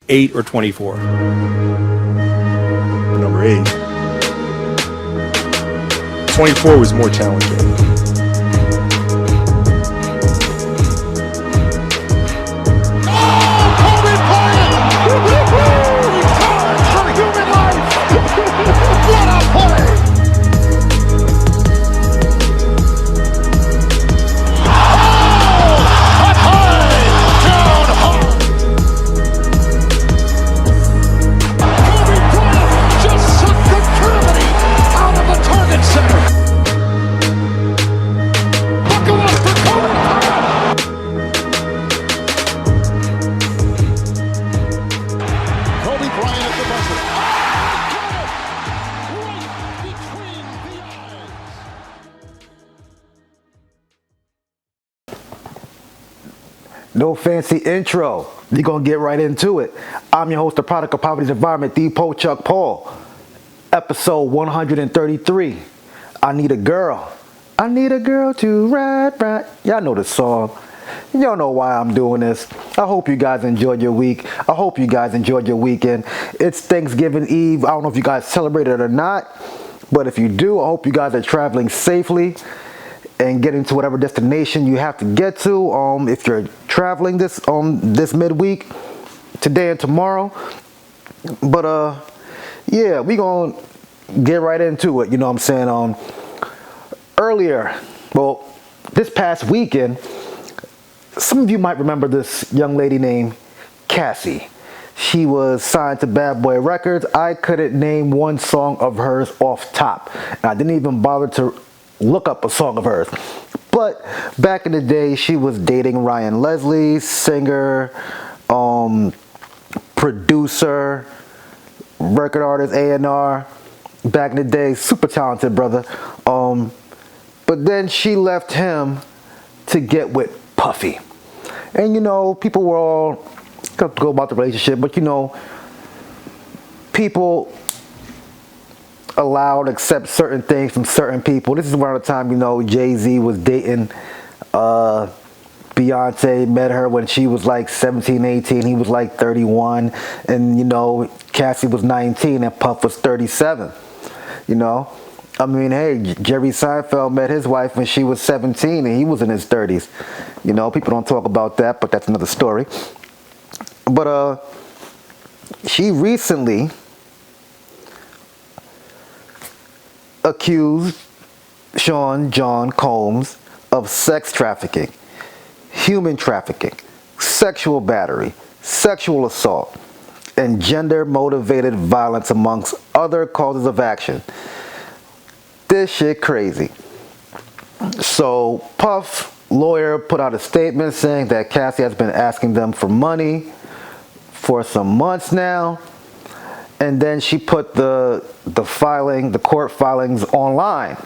8 or 24? Number 8. 24 was more challenging. No fancy intro. We're going to get right into it. I'm your host, the product of poverty's environment, the Chuck Paul. Episode 133. I need a girl. I need a girl to ride. Y'all know the song. Y'all know why I'm doing this. I hope you guys enjoyed your week. I hope you guys enjoyed your weekend. It's Thanksgiving Eve. I don't know if you guys celebrate it or not, but if you do, I hope you guys are traveling safely and getting to whatever destination you have to get to. If you're traveling this midweek, today and tomorrow. But yeah, we gonna get right into it. You know what I'm saying? This past weekend, some of you might remember this young lady named Cassie. She was signed to Bad Boy Records. I couldn't name one song of hers off top, and I didn't even bother to look up a song of hers. But back in the day, she was dating Ryan Leslie, singer, producer, record artist, A&R. Back in the day, super talented brother. But then she left him to get with Puffy. And you know, people were all go about the relationship, but you know, people allowed accept certain things from certain people. This is around the time, you know, Jay-Z was dating Beyonce, met her when she was like 17, 18, he was like 31, and you know, Cassie was 19 and Puff was 37. You know, I mean, hey, Jerry Seinfeld met his wife when she was 17 and he was in his 30s. You know, people don't talk about that, but that's another story. But she recently accused Sean John Combs of sex trafficking, human trafficking, sexual battery, sexual assault, and gender-motivated violence amongst other causes of action. This shit crazy. So Puff lawyer put out a statement saying that Cassie has been asking them for money for some months now. And then she put the court filings online.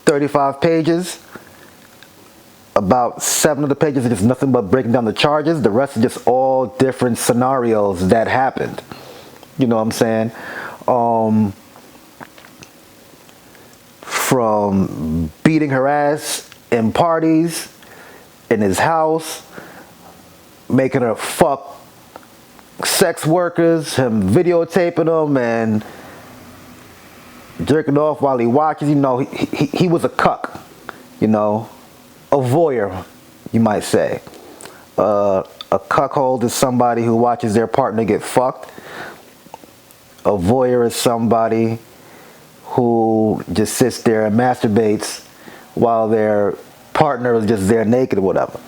35 pages. About 7 of the pages are just nothing but breaking down the charges. The rest is just all different scenarios that happened. You know what I'm saying? From beating her ass in parties, in his house, making her fuck sex workers, him videotaping them and jerking off while he watches. You know, he was a cuck, you know, a voyeur, you might say. A cuckold is somebody who watches their partner get fucked. A voyeur is somebody who just sits there and masturbates while their partner is just there naked or whatever.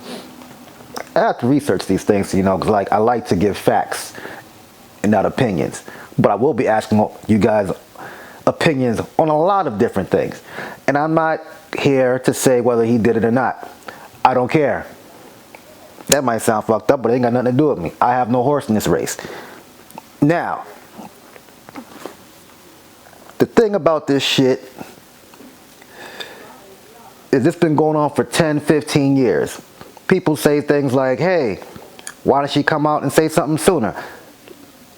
I have to research these things, you know, because like I like to give facts and not opinions. But I will be asking you guys opinions on a lot of different things. And I'm not here to say whether he did it or not. I don't care. That might sound fucked up, but it ain't got nothing to do with me. I have no horse in this race. Now, the thing about this shit is this been going on for 10, 15 years. People say things like, hey, why did she come out and say something sooner?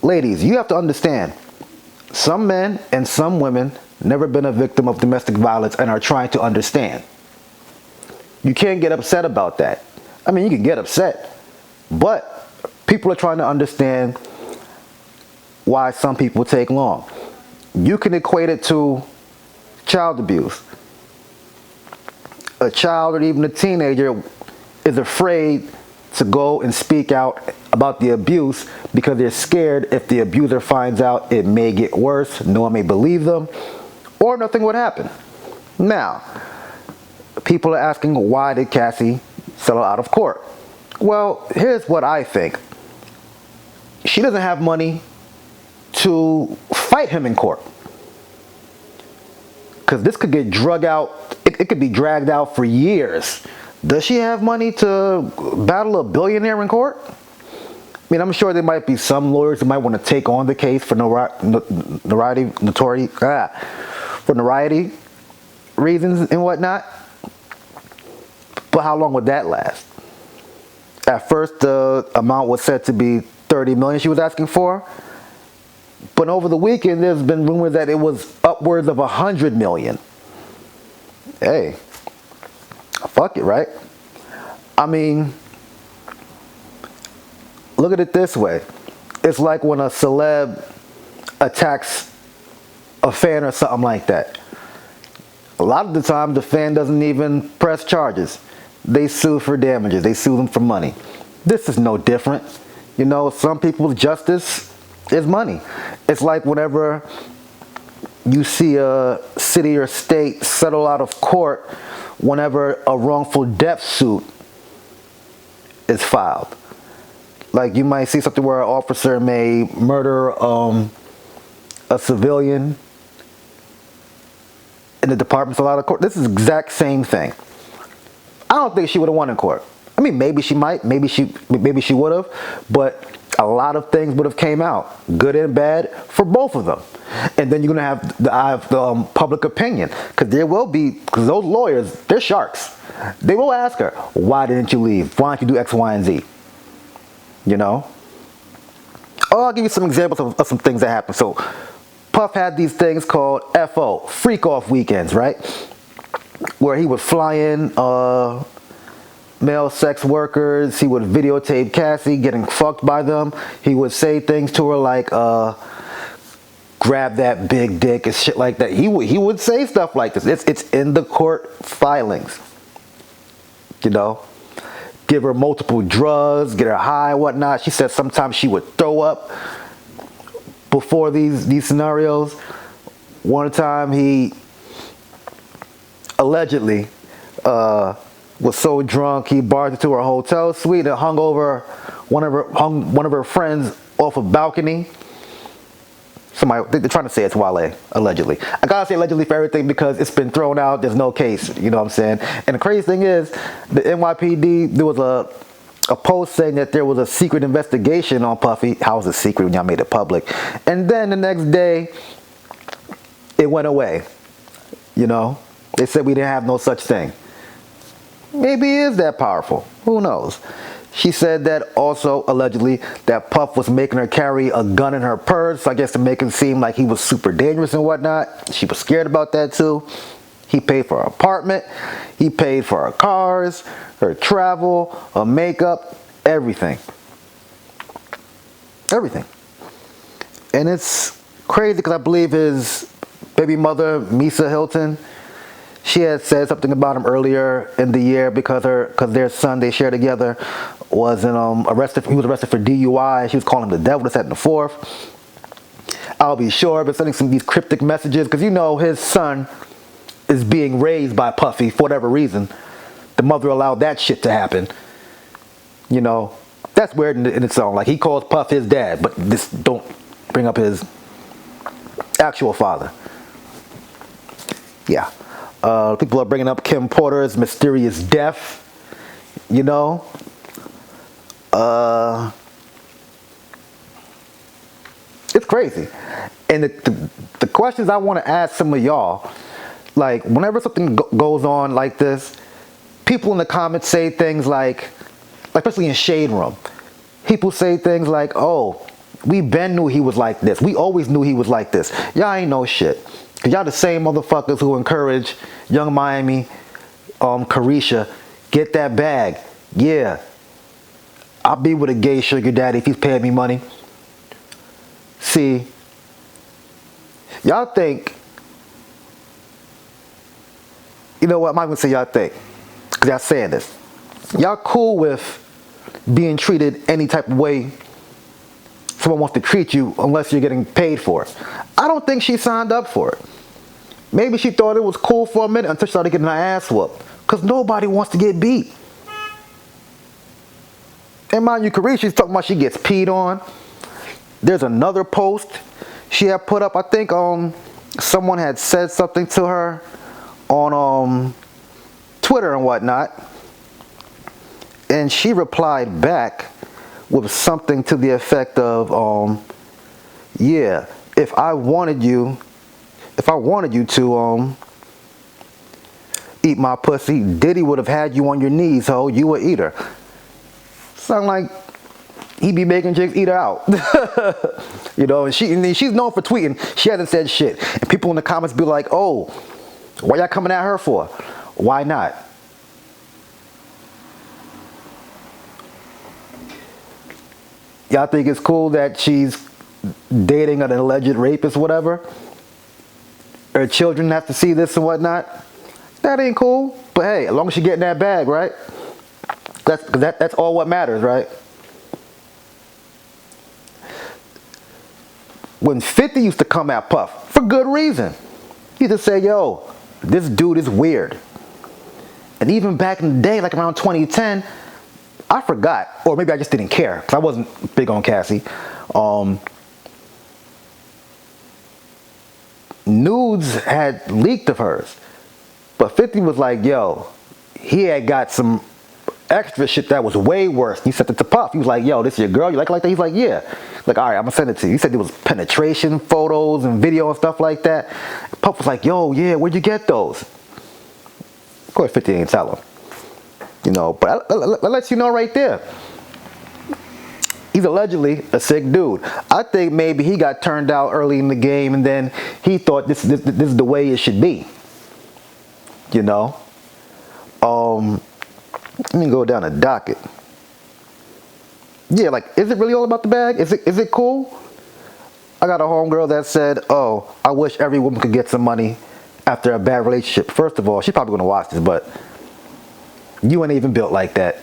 Ladies, you have to understand, some men and some women never been a victim of domestic violence and are trying to understand. You can't get upset about that. I mean, you can get upset, but People are trying to understand why some people take long. You can equate it to child abuse. A child or even a teenager is afraid to go and speak out about the abuse because they're scared if the abuser finds out it may get worse, no one may believe them, or nothing would happen. Now, people are asking, why did Cassie settle out of court? Well, here's what I think. She doesn't have money to fight him in court, because this could get drug out. It could be dragged out for years. Does she have money to battle a billionaire in court? I mean, I'm sure there might be some lawyers who might want to take on the case for notoriety reasons and whatnot. But how long would that last? At first, the amount was said to be $30 million she was asking for. But over the weekend, there's been rumors that it was upwards of $100 million. Hey, fuck it, right? I mean, look at it this way. It's like when a celeb attacks a fan or something like that. A lot of the time, the fan doesn't even press charges. They sue for damages. They sue them for money. This is no different. You know, some people's justice is money. It's like whenever you see a city or state settle out of court whenever a wrongful death suit is filed. Like, you might see something where an officer may murder a civilian and the department fell out of court. This is the exact same thing. I don't think she would have won in court. I mean, maybe she might, maybe she would have, but a lot of things would have came out, good and bad, for both of them. And then you're gonna have the eye of the public opinion, because there will be, because those lawyers, they're sharks. They will ask her, why didn't you leave? Why don't you do X, Y, and Z? You know? Oh, I'll give you some examples of some things that happened. So, Puff had these things called FO, freak off weekends, right? Where he would fly in male sex workers. He would videotape Cassie getting fucked by them. He would say things to her like, grab that big dick and shit like that. He would say stuff like this. It's in the court filings. You know? Give her multiple drugs, get her high, whatnot. She said sometimes she would throw up before these scenarios. One time he allegedly was so drunk he barged into her hotel suite and hung one of her friends off a balcony. They're trying to say it's Wale, allegedly. I gotta say allegedly for everything because it's been thrown out. There's no case, you know what I'm saying? And the crazy thing is, the NYPD, there was a post saying that there was a secret investigation on Puffy. How was it secret when y'all made it public? And then the next day, it went away. You know? They said we didn't have no such thing. Maybe it is that powerful. Who knows? She said that also, allegedly, that Puff was making her carry a gun in her purse, I guess to make it seem like he was super dangerous and whatnot. She was scared about that too. He paid for her apartment. He paid for her cars, her travel, her makeup, everything. Everything. And it's crazy because I believe his baby mother, Misa Hilton, she had said something about him earlier in the year because their son they share together was arrested. He was arrested for DUI. She was calling him the devil, this, that, and the fourth. I'll be sure, but sending some of these cryptic messages because you know his son is being raised by Puffy for whatever reason. The mother allowed that shit to happen. You know, that's weird in its own. Like, he calls Puff his dad, but this don't bring up his actual father. Yeah. People are bringing up Kim Porter's mysterious death. You know? It's crazy. And the questions I want to ask some of y'all, like, whenever something goes on like this, people in the comments say things like especially in Shade Room, people say things like, oh, we been knew he was like this. We always knew he was like this. Y'all ain't no shit. Cause y'all the same motherfuckers who encourage Young Miami, Carisha, get that bag. Yeah. I'll be with a gay sugar daddy if he's paying me money. See, y'all think, you know what, I'm not going to say y'all think, because y'all saying this. Y'all cool with being treated any type of way someone wants to treat you unless you're getting paid for it. I don't think she signed up for it. Maybe she thought it was cool for a minute until she started getting her ass whooped. Because nobody wants to get beat. And mind you, Carisha's talking about she gets peed on. There's another post she had put up. I think someone had said something to her on Twitter and whatnot. And she replied back with something to the effect of, yeah, if I wanted you to eat my pussy, Diddy would have had you on your knees, ho. You would eat her. Sound like he be making chicks eat her out. You know, and she's known for tweeting. She hasn't said shit. And people in the comments be like, oh, why y'all coming at her for? Why not? Y'all think it's cool that she's dating an alleged rapist, whatever? Her children have to see this and whatnot? That ain't cool. But hey, as long as she getting that bag, right? That's all what matters, right? When 50 used to come at Puff, for good reason. He used to say, yo, this dude is weird. And even back in the day, like around 2010, I forgot, or maybe I just didn't care, because I wasn't big on Cassie. Nudes had leaked of hers. But 50 was like, yo, he had got some extra shit that was way worse. He sent it to Puff. He was like, yo, this is your girl? You like it like that? He's like, yeah. Like, all right, I'm going to send it to you. He said there was penetration photos and video and stuff like that. Puff was like, yo, yeah, where'd you get those? Of course, 50 ain't tell him. You know, but that lets you know right there. He's allegedly a sick dude. I think maybe he got turned out early in the game and then he thought this is the way it should be. You know? Let me go down a docket. Yeah, like, is it really all about the bag? Is it cool? I got a homegirl that said, oh, I wish every woman could get some money after a bad relationship. First of all, she's probably going to watch this, but you ain't even built like that.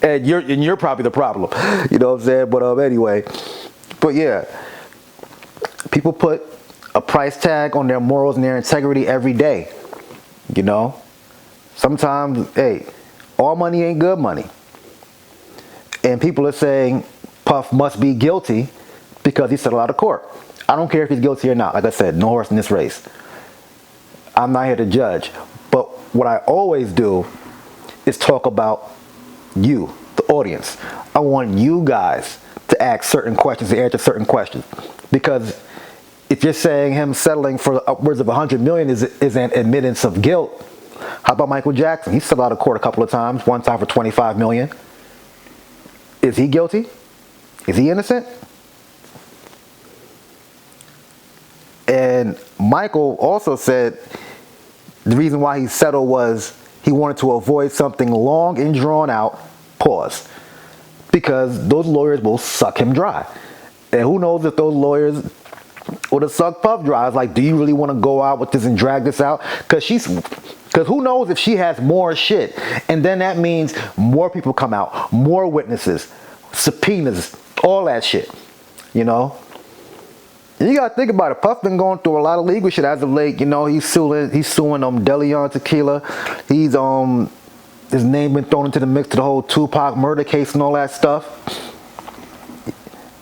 and you're probably the problem. You know what I'm saying? But anyway. But yeah. People put a price tag on their morals and their integrity every day. You know? Sometimes, hey, all money ain't good money. And people are saying Puff must be guilty because he settled out of court. I don't care if he's guilty or not. Like I said, no horse in this race. I'm not here to judge. But what I always do is talk about you, the audience. I want you guys to ask certain questions, to answer certain questions. Because if you're saying him settling for upwards of $100 million is an admittance of guilt, how about Michael Jackson? He settled out of court a couple of times, one time for $25 million. Is he guilty? Is he innocent? And Michael also said the reason why he settled was he wanted to avoid something long and drawn out, pause, because those lawyers will suck him dry. And who knows if those lawyers would have sucked Puff dry. It's like, do you really want to go out with this and drag this out? Because who knows if she has more shit. And then that means more people come out, more witnesses, subpoenas, all that shit, you know? And you gotta think about it. Puff been going through a lot of legal shit as of late. You know, he's suing Deleon Tequila. He's his name been thrown into the mix to the whole Tupac murder case and all that stuff.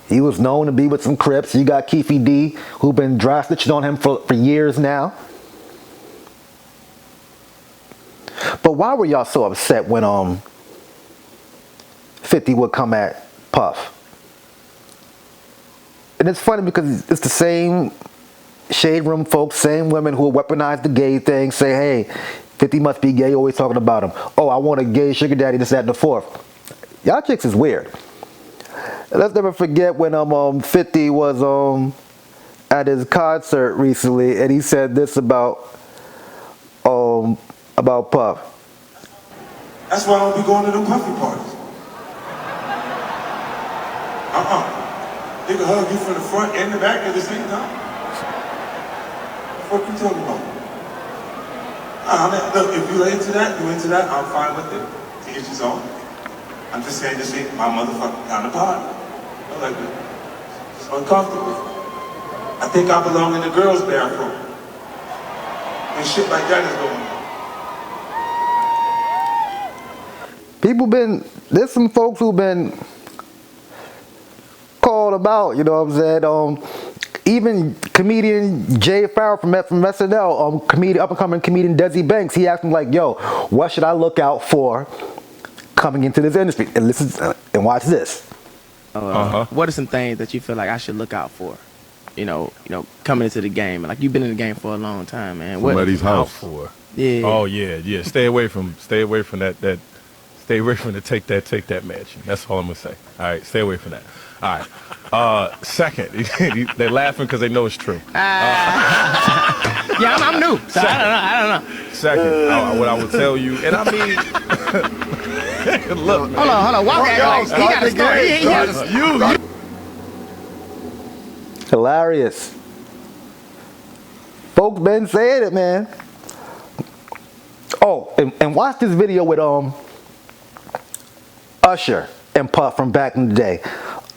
He was known to be with some Crips. You got Keefy D, who been dry snitching on him for years now. But why were y'all so upset when 50 would come at Puff? And it's funny because it's the same shade room folks, same women who weaponize the gay thing, say, hey, 50 must be gay, always talking about him. Oh, I want a gay sugar daddy, this, that, and the fourth. Y'all chicks is weird. Let's never forget when 50 was at his concert recently, and he said this about Puff. That's why I don't be going to the Puffy parties. They can hug you from the front and the back at the same time. What you talking about? Look, if you're into that, I'm fine with it. To each his own. I'm just saying this ain't my motherfucking counterpart. I like it. It's uncomfortable. I think I belong in the girls' bathroom. And shit like that is going on. There's some folks who've been called about, you know what I'm saying? Even comedian Jay Farrell from SNL, up-and-coming comedian Desi Banks, he asked him like, yo, what should I look out for coming into this industry? And listen, and watch this. What are some things that you feel like I should look out for? You know, coming into the game. Like, you've been in the game for a long time, man. What he's out for? Yeah. Oh yeah. Stay away from that. Stay away from the take that match. That's all I'm gonna say. All right, stay away from that. All right. Second, they're laughing because they know it's true. Yeah, I'm new. So I don't know. Second, what I would tell you, and I mean, look. Hold on. Walk out. He got a story. You. Hilarious. Folks been saying it, man. Oh, and watch this video with Usher and Puff from back in the day.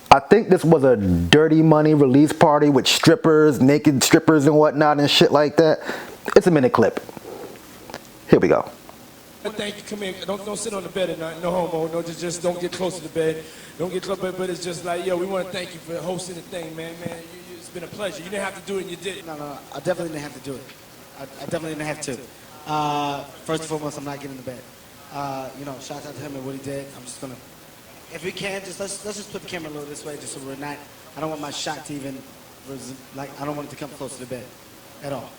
I think this was a Dirty Money release party with strippers, naked strippers and whatnot and shit like that. It's a minute clip. Here we go. Thank you. Come here. Don't sit on the bed at night. No homo. No, just don't get close to the bed. Don't get close to the bed. But it's just like, yo, we want to thank you for hosting the thing, man. It's been a pleasure. You didn't have to do it, and you did it. No, I definitely didn't have to do it. I definitely didn't have to. First and foremost, I'm not getting in the bed. Shout out to him and what he did. I'm just gonna, if we can, let's just put the camera a little this way, just so we're not. I don't want my shot to even, I don't want it to come close to the bed, at all.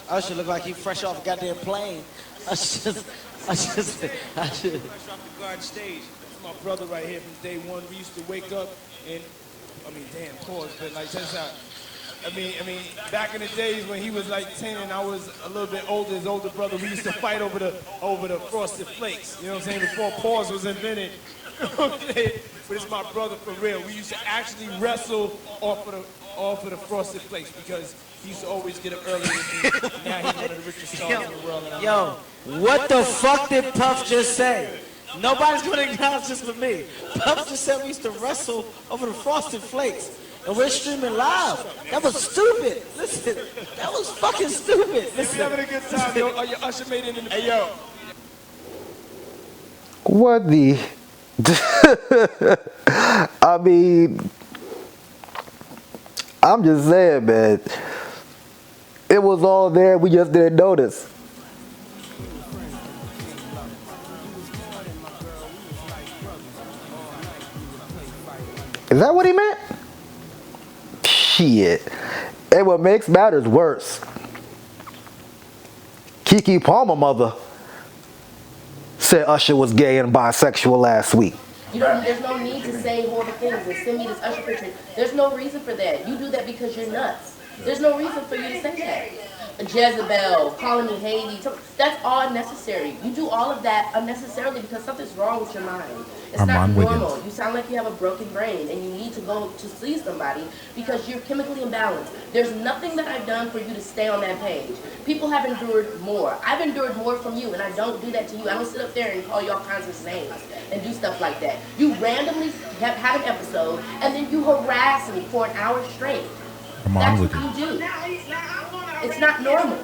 Usher look like he fresh off a goddamn plane. Fresh off the guard stage. That's my brother right here from day one. We used to wake up and, pause, but like, check this out. Back in the days when he was like 10 and I was a little bit older, his older brother, we used to fight over the Frosted Flakes. You know what I'm saying? Before pause was invented. But it's my brother for real. We used to actually wrestle off of the Frosted Flakes because he used to always get up early with me. Now he's one of the richest stars in the world. What the fuck did Puff just say? Nobody's gonna acknowledge this but me. Puff just said we used to wrestle over the Frosted Flakes. And we're streaming live. That was stupid. Listen, that was fucking stupid. Listen. We're having a good time, yo. Oh, your Usher made it in the... Hey, yo. What the... I'm just saying, man. It was all there. We just didn't notice. Is that what he meant? Shit. And what makes matters worse, Keke Palmer mother said Usher was gay and bisexual last week. There's no need to say horrible things and send me this Usher picture. There's no reason for that. You do that because you're nuts. There's no reason for you to say that. Jezebel, calling me Haiti, that's all unnecessary. You do all of that unnecessarily because something's wrong with your mind. It's not normal. You sound like you have a broken brain and you need to go to see somebody because you're chemically imbalanced. There's nothing that I've done for you to stay on that page. People have endured more. I've endured more from you and I don't do that to you. I don't sit up there and call you all kinds of names and do stuff like that. You randomly have an episode and then you harass me for an hour straight. That's what you do. It's not normal.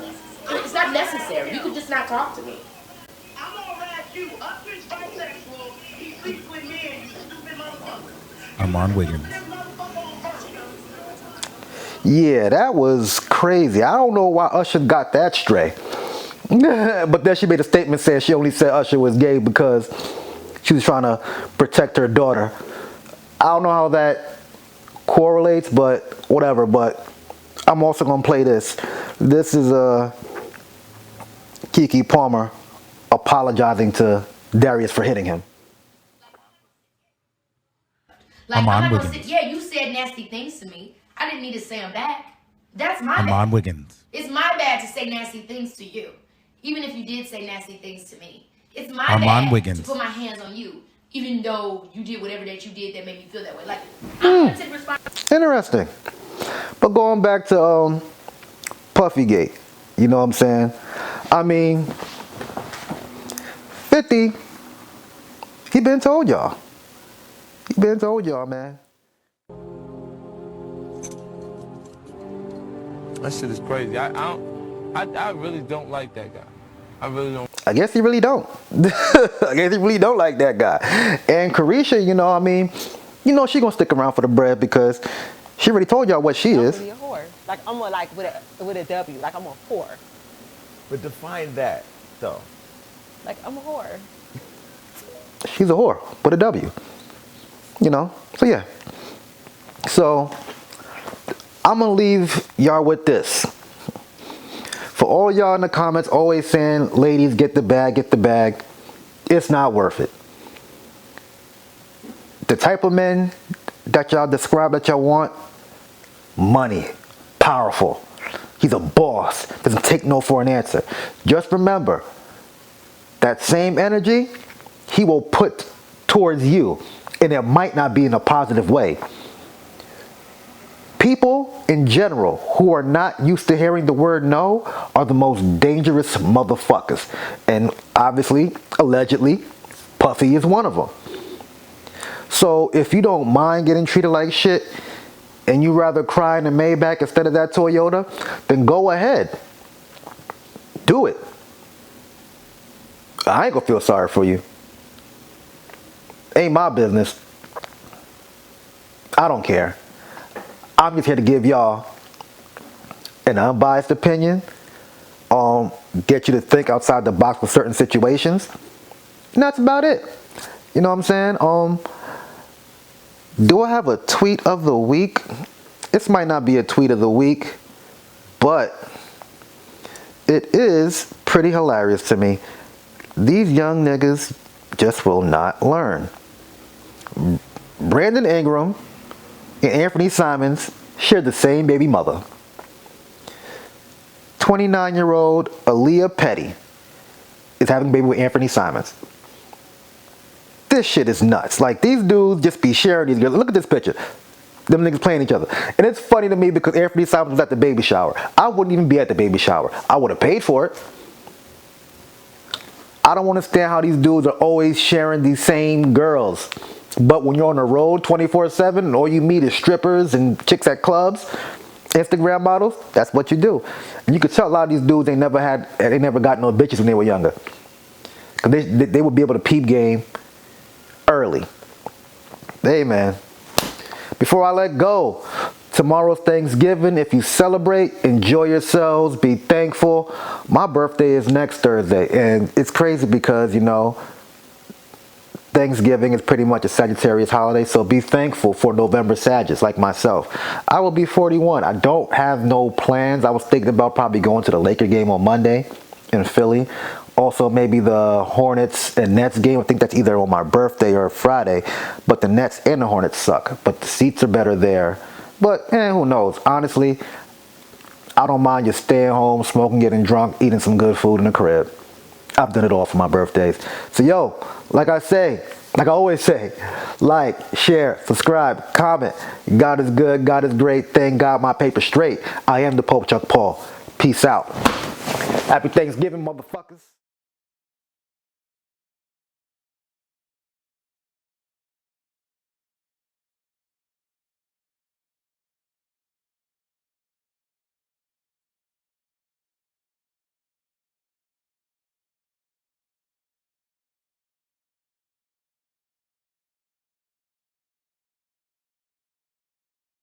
It's not necessary. You could just not talk to me. I'm gonna ask you, Usher's bisexual, he sleeps with men, you stupid motherfucker. Armand Wiggins. Yeah, that was crazy. I don't know why Usher got that stray. But then she made a statement saying she only said Usher was gay because she was trying to protect her daughter. I don't know how that correlates, but whatever. But I'm also going to play this. This is Keke Palmer apologizing to Darius for hitting him. Like, I'm not gonna say, yeah, you said nasty things to me. I didn't need to say them back. That's my bad. Armand Wiggins. It's my bad to say nasty things to you. Even if you did say nasty things to me. It's my Armand bad Wiggins. to put my hands on you. even though you did whatever that you did that made me feel that way. Like, I'm gonna take responsibility. Interesting. But going back to Puffygate, you know what I'm saying? I mean, 50, he been told y'all. He been told y'all, man. That shit is crazy. I really don't like that guy. I really don't. I guess he really don't. I guess he really don't like that guy. And Carisha, you know, I mean, you know she gonna stick around for the bread because she already told y'all what she is. I'm really a whore. Like I'm a, like with a W. Like I'm a whore. But define that, though. Like I'm a whore. She's a whore with a W. You know, so yeah. So I'm gonna leave y'all with this. For all y'all in the comments always saying, ladies, get the bag, it's not worth it. The type of men that y'all describe that y'all want, money, powerful. He's a boss, doesn't take no for an answer. Just remember, that same energy he will put towards you, and it might not be in a positive way. People in general who are not used to hearing the word no are the most dangerous motherfuckers. And obviously, allegedly, Puffy is one of them. So if you don't mind getting treated like shit and you rather cry in a Maybach instead of that Toyota, then go ahead. Do it. I ain't gonna feel sorry for you. Ain't my business. I don't care. I'm just here to give y'all an unbiased opinion, get you to think outside the box for certain situations, and that's about it. You know what I'm saying? Do I have a tweet of the week? This might not be a tweet of the week, but it is pretty hilarious to me. These young niggas just will not learn. Brandon Ingram and Anthony Simons share the same baby mother. 29-year-old Aaliyah Petty is having a baby with Anthony Simons. This shit is nuts. Like, these dudes just be sharing these girls. Look at this picture. Them niggas playing each other. And it's funny to me because Anthony Simons was at the baby shower. I wouldn't even be at the baby shower. I would have paid for it. I don't understand how these dudes are always sharing these same girls. But when you're on the road 24/7 and all you meet is strippers and chicks at clubs, Instagram models, that's what you do. And you could tell a lot of these dudes they never got no bitches when they were younger. Cause they would be able to peep game early. Hey man, before I let go, tomorrow's Thanksgiving. If you celebrate, enjoy yourselves, be thankful. My birthday is next Thursday, and it's crazy because, you know, Thanksgiving is pretty much a Sagittarius holiday, so be thankful for November Sagittarius like myself. I will be 41. I don't have no plans. I was thinking about probably going to the Laker game on Monday in Philly. Also maybe the Hornets and Nets game. I think that's either on my birthday or Friday. But the Nets and the Hornets suck. But the seats are better there. But who knows? Honestly, I don't mind just staying home, smoking, getting drunk, eating some good food in the crib. I've done it all for my birthdays. So yo, like I always say, like, share, subscribe, comment. God is good, God is great. Thank God my paper's straight. I am the Pope Chuck Paul. Peace out. Happy Thanksgiving, motherfuckers.